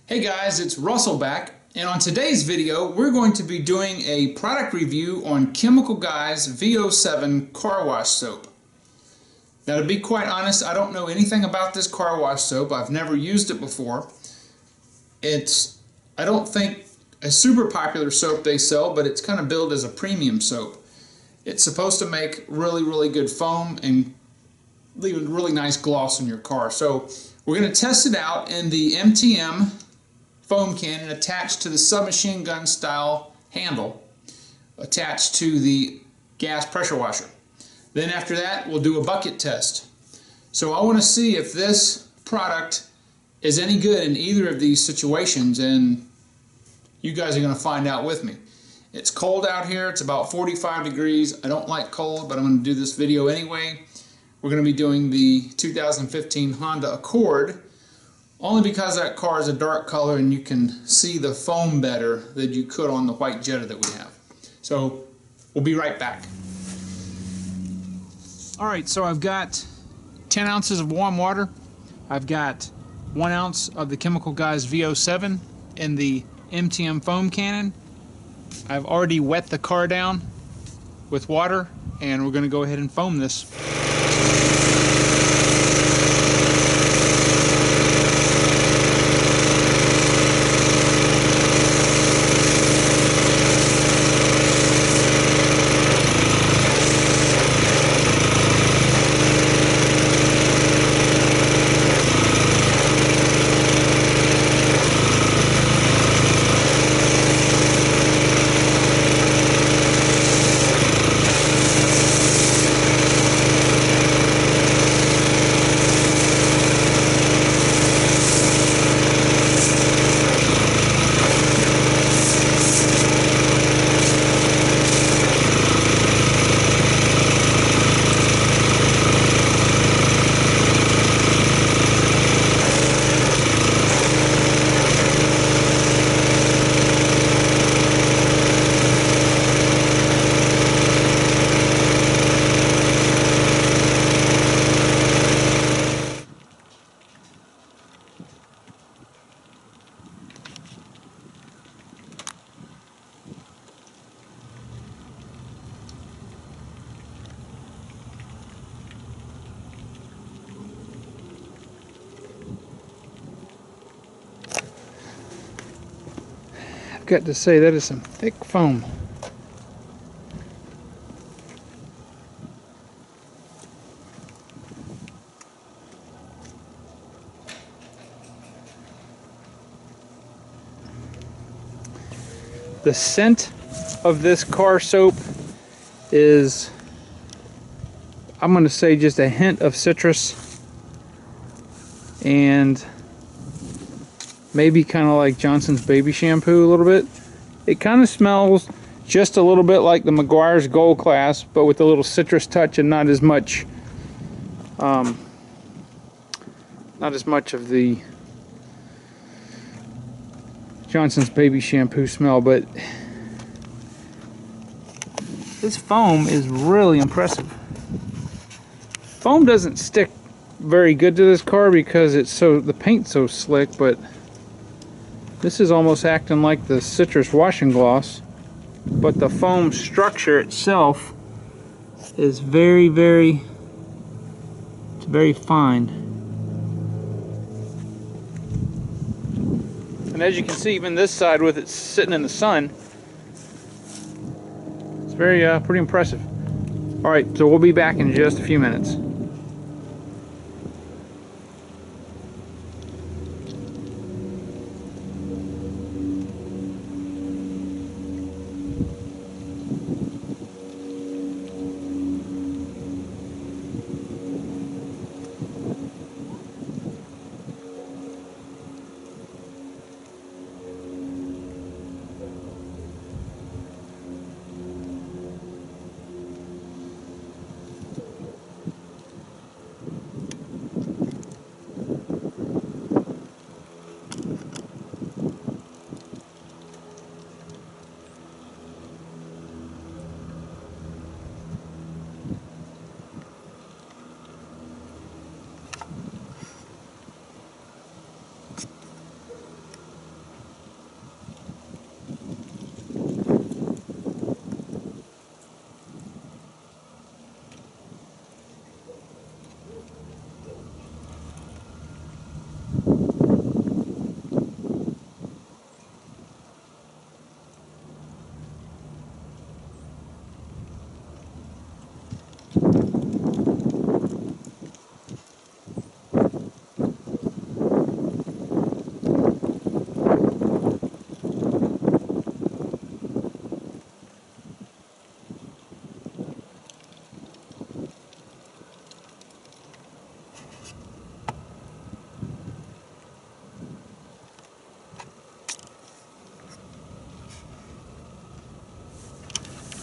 Hey guys, it's Russell back, and on today's video we're going to be doing a product review on Chemical Guys V07 car wash soap. Now, to be quite honest, I don't know anything about this car wash soap. I've never used it before. I don't think a super popular soap they sell, but it's kind of billed as a premium soap. It's supposed to make really good foam and leave a really nice gloss on your car. So we're going to test it out in the MTM foam cannon attached to the submachine gun style handle attached to the gas pressure washer. Then after that we'll do a bucket test. So I want to see if this product is any good in either of these situations, and you guys are going to find out with me. It's cold out here. It's about 45 degrees. I don't like cold, but I'm going to do this video anyway. We're going to be doing the 2015 Honda Accord, only because that car is a dark color and you can see the foam better than you could on the white Jetta that we have. So we'll be right back. Alright, so I've got 10 ounces of warm water. I've got 1 ounce of the Chemical Guys V07 in the MTM foam cannon. I've already wet the car down with water, and we're going to go ahead and foam this. I've got to say, that is some thick foam. The scent of this car soap is, I'm going to say, just a hint of citrus and maybe kind of like Johnson's baby shampoo a little bit. It kind of smells just a little bit like the Meguiar's Gold Class, but with a little citrus touch and not as much of the Johnson's baby shampoo smell. But this foam is really impressive. Foam doesn't stick very good to this car because the paint's so slick, but this is almost acting like the citrus washing gloss, but the foam structure itself is very fine. And as you can see, even this side with it sitting in the sun, it's very pretty impressive. Alright, so we'll be back in just a few minutes.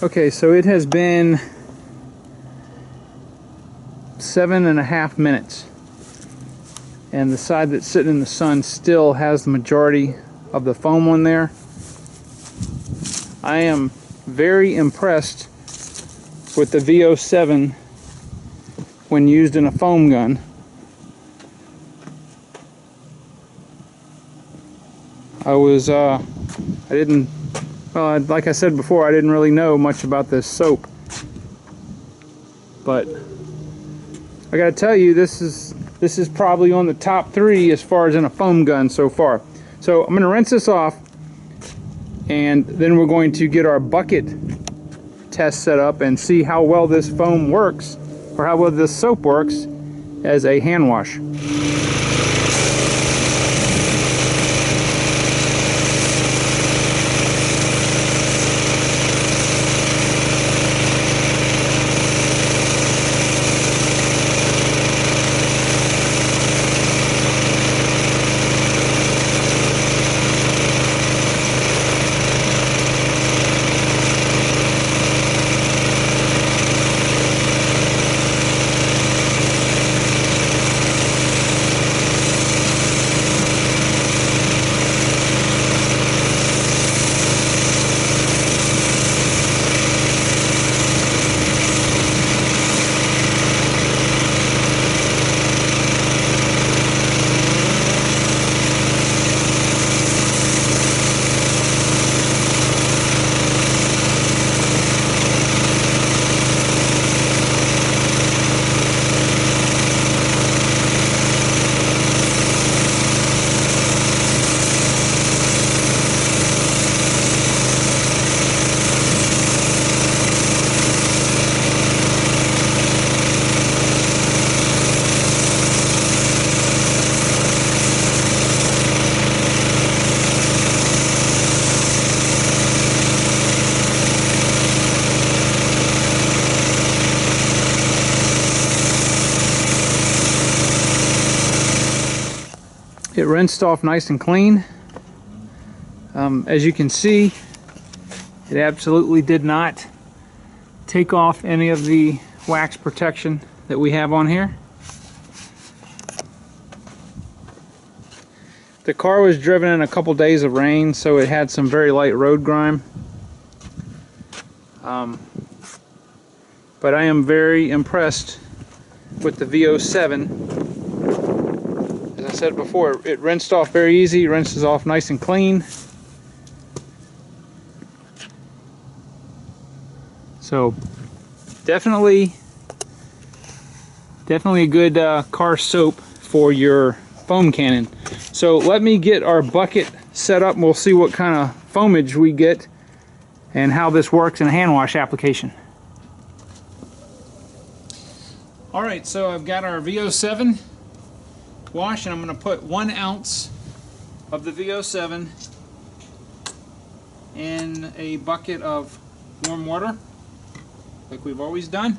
Okay, so it has been 7.5 minutes, and the side that's sitting in the sun still has the majority of the foam on there. I am very impressed with the V07 when used in a foam gun. Like I said before, I didn't really know much about this soap, but I gotta tell you, this is probably on the top 3 as far as in a foam gun so far. So I'm gonna rinse this off, and then we're going to get our bucket test set up and see how well this foam works, or how well this soap works as a hand wash. It rinsed off nice and clean. As you can see, it absolutely did not take off any of the wax protection that we have on here. The car was driven in a couple days of rain, so it had some very light road grime. But I am very impressed with the V07. As I said before, it rinsed off very easy, rinses off nice and clean. So definitely a good car soap for your foam cannon. So let me get our bucket set up and we'll see what kind of foamage we get and how this works in a hand wash application. Alright, so I've got our V07 wash, and I'm going to put 1 ounce of the V07 in a bucket of warm water, like we've always done.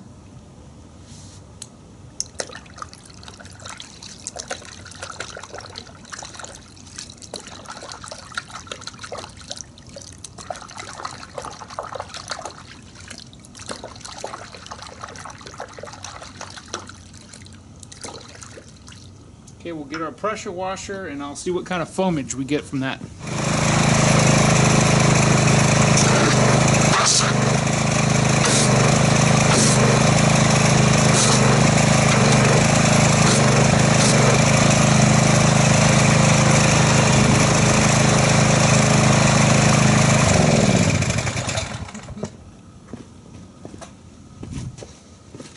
Okay, we'll get our pressure washer and I'll see what kind of foamage we get from that.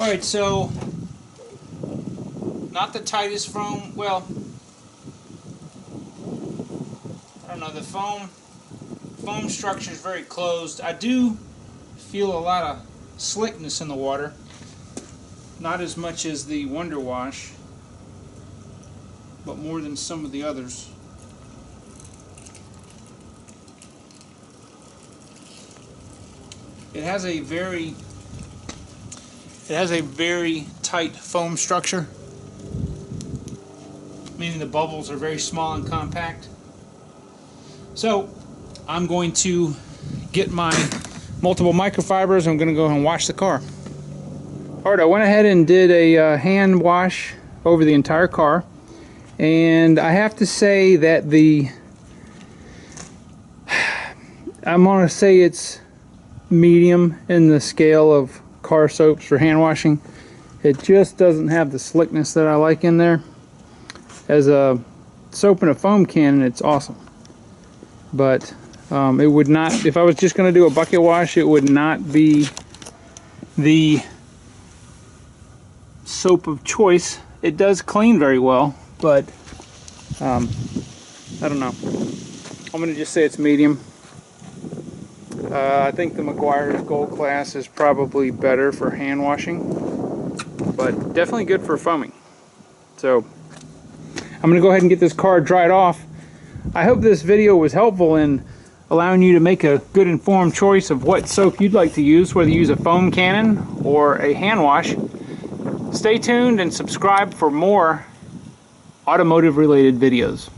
Alright, so not the tightest foam, well, I don't know, the foam structure is very closed. I do feel a lot of slickness in the water, not as much as the Wonder Wash, but more than some of the others. It has a very tight foam structure, meaning the bubbles are very small and compact. So I'm going to get my multiple microfibers. I'm going to go ahead and wash the car. Alright, I went ahead and did a hand wash over the entire car, and I have to say that I'm going to say it's medium in the scale of car soaps for hand washing. It just doesn't have the slickness that I like in there. As a soap in a foam can, it's awesome, but it would not, if I was just going to do a bucket wash, it would not be the soap of choice. It does clean very well, but I don't know. I'm going to just say it's medium. I think the Meguiar's Gold Class is probably better for hand washing, but definitely good for foaming. So I'm going to go ahead and get this car dried off. I hope this video was helpful in allowing you to make a good informed choice of what soap you'd like to use, whether you use a foam cannon or a hand wash. Stay tuned and subscribe for more automotive related videos.